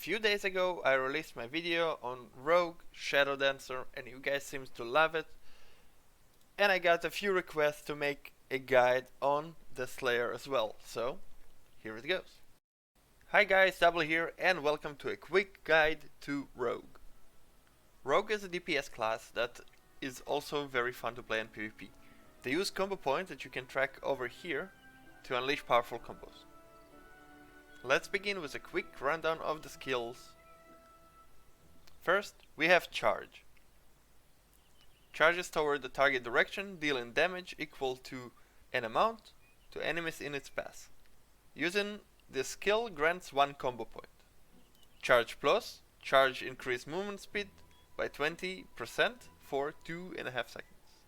few days ago I released my video on Rogue Shadow Dancer and you guys seem to love it. And I got a few requests to make a guide on the Slayer as well, so here it goes. Hi guys, Double here and welcome to a quick guide to Rogue. Rogue is a DPS class that is also very fun to play in PvP. They use combo points that you can track over here to unleash powerful combos. Let's begin with a quick rundown of the skills. First, we have Charge. Charges toward the target direction, dealing damage equal to an amount to enemies in its path. Using this skill grants 1 combo point. Charge Plus. Charge increase movement speed by 20% for 2.5 seconds.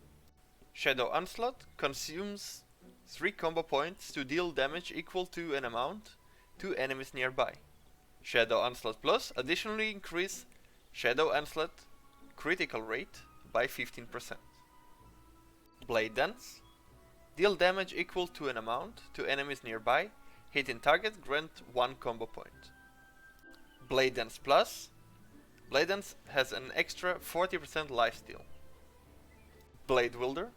Shadow Onslaught consumes 3 combo points to deal damage equal to an amount to enemies nearby. Shadow Onslaught Plus additionally increase Shadow Onslaught critical rate by 15%. Blade Dance. Deal damage equal to an amount to enemies nearby. Hitting target grant 1 combo point. Blade Dance Plus. Blade Dance has an extra 40% lifesteal. Blade Wielder.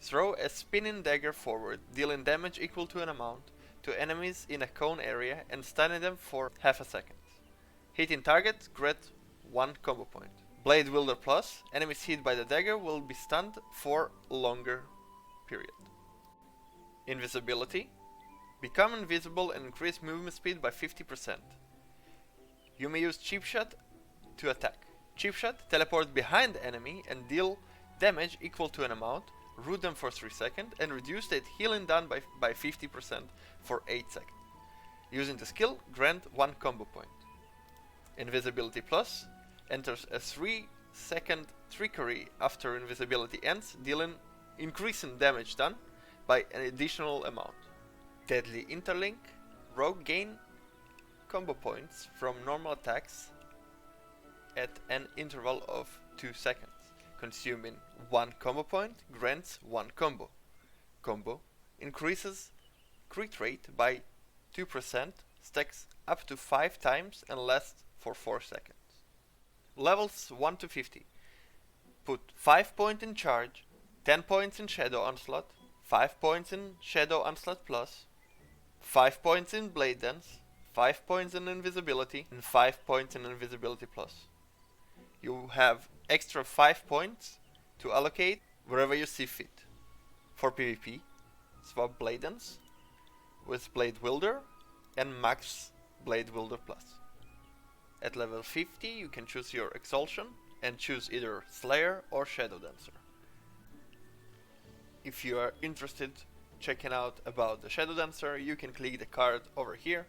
Throw a spinning dagger forward, dealing damage equal to an amount to enemies in a cone area and stunning them for half a second. Hitting target grant 1 combo point. Blade Wielder Plus. Enemies hit by the dagger will be stunned for longer period. Invisibility. Become invisible and increase movement speed by 50%. You may use Cheap Shot to attack. Cheap Shot teleport behind enemy and deal damage equal to an amount, root them for 3 seconds and reduce the healing done by 50% for 8 seconds. Using the skill, grant 1 combo point. Invisibility Plus enters a 3-second trickery after invisibility ends, increasing damage done by an additional amount. Deadly Interlink. Rogue gain combo points from normal attacks at an interval of 2 seconds. Consuming 1 combo point grants 1 combo. Combo increases crit rate by 2%, stacks up to 5 times and lasts for 4 seconds. Levels 1 to 50. Put 5 points in Charge, 10 points in Shadow Onslaught, 5 points in Shadow Onslaught Plus, 5 points in Blade Dance, 5 points in Invisibility, and 5 points in Invisibility Plus. You have extra 5 points to allocate wherever you see fit. For PvP, swap Blade Dance with Blade Wielder and max Blade Wielder Plus. At level 50 you can choose your Exaltation and choose either Slayer or Shadow Dancer. If you are interested checking out about the Shadow Dancer, you can click the card over here.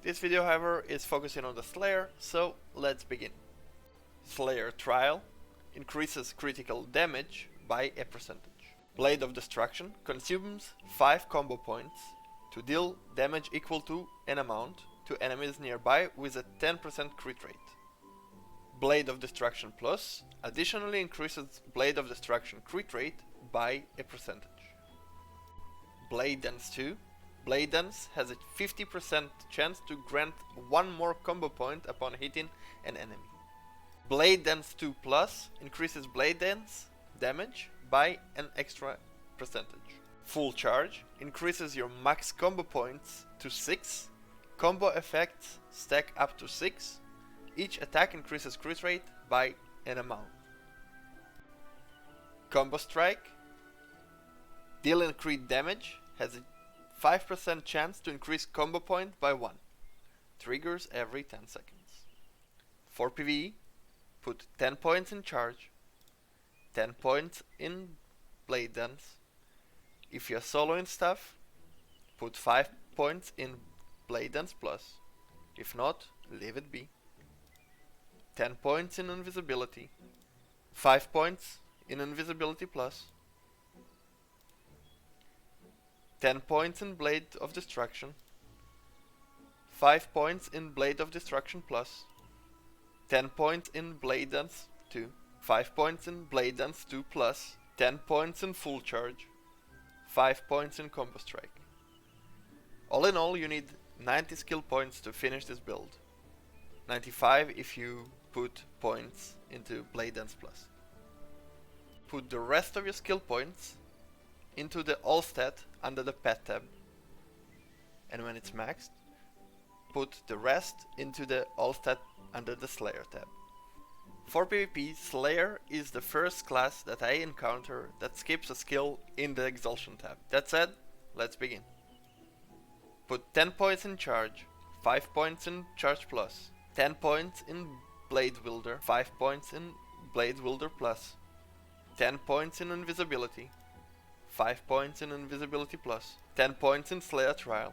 This video however is focusing on the Slayer, so let's begin. Slayer Trial increases critical damage by a percentage. Blade of Destruction consumes 5 combo points to deal damage equal to an amount to enemies nearby with a 10% crit rate. Blade of Destruction Plus additionally increases Blade of Destruction crit rate by a percentage. Blade Dance 2. Blade Dance has a 50% chance to grant 1 more combo point upon hitting an enemy. Blade Dance 2 Plus increases Blade Dance damage by an extra percentage. Full Charge increases your max combo points to 6. Combo effects stack up to 6. Each attack increases crit rate by an amount. Combo Strike. Dealing crit damage has a 5% chance to increase combo point by 1. Triggers every 10 seconds. For PvE, put 10 points in Charge, 10 points in Blade Dance. If you're soloing stuff, put 5 points in Blade Dance Plus. If not, leave it be. 10 points in Invisibility, 5 points in Invisibility Plus, 10 points in Blade of Destruction, 5 points in Blade of Destruction Plus, 10 points in Blade Dance 2, 5 points in Blade Dance 2 Plus, 10 points in Full Charge, 5 points in Combo Strike. All in all, you need 90 skill points to finish this build. 95 if you put points into Blade Dance Plus. Put the rest of your skill points into the all stat under the pet tab, and when it's maxed, put the rest into the all stat under the Slayer tab. For PvP, Slayer is the first class that I encounter that skips a skill in the Exaltation tab. That said, let's begin. Put 10 points in Charge, 5 points in Charge Plus, 10 points in Blade Wielder, 5 points in Blade Wielder Plus, 10 points in Invisibility, 5 points in Invisibility Plus, 10 points in Slayer Trial,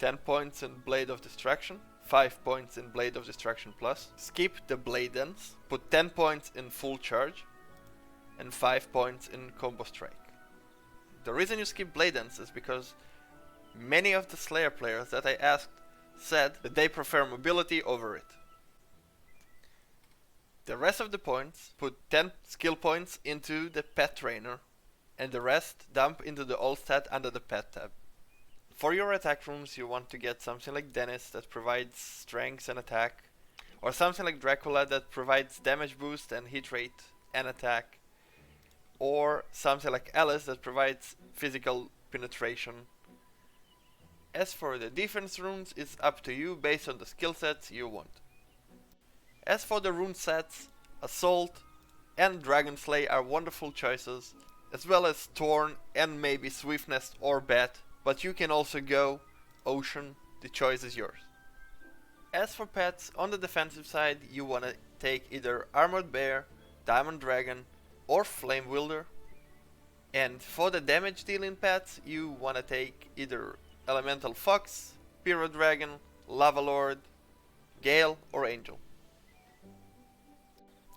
10 points in Blade of Distraction, 5 points in Blade of Distraction Plus, skip the Blade Dance, put 10 points in Full Charge, and 5 points in Combo Strike. The reason you skip Blade Dance is because many of the Slayer players that I asked said that they prefer mobility over it. The rest of the points, put 10 skill points into the Pet Trainer, and the rest dump into the all stat under the Pet tab. For your attack runes, you want to get something like Dennis that provides strength and attack, or something like Dracula that provides damage boost and hit rate and attack, or something like Alice that provides physical penetration. As for the defense runes, it's up to you based on the skill sets you want. As for the rune sets, Assault and Dragon Slay are wonderful choices, as well as Torn and maybe Swiftness or Bat, but you can also go Ocean, the choice is yours. As for pets, on the defensive side you wanna take either Armored Bear, Diamond Dragon or Flame Wielder, and for the damage dealing pets you wanna take either Elemental Fox, Pyro Dragon, Lava Lord, Gale or Angel.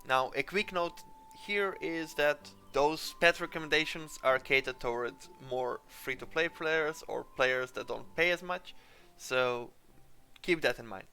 Now a quick note here is that those pet recommendations are catered towards more free-to-play players or players that don't pay as much, so keep that in mind.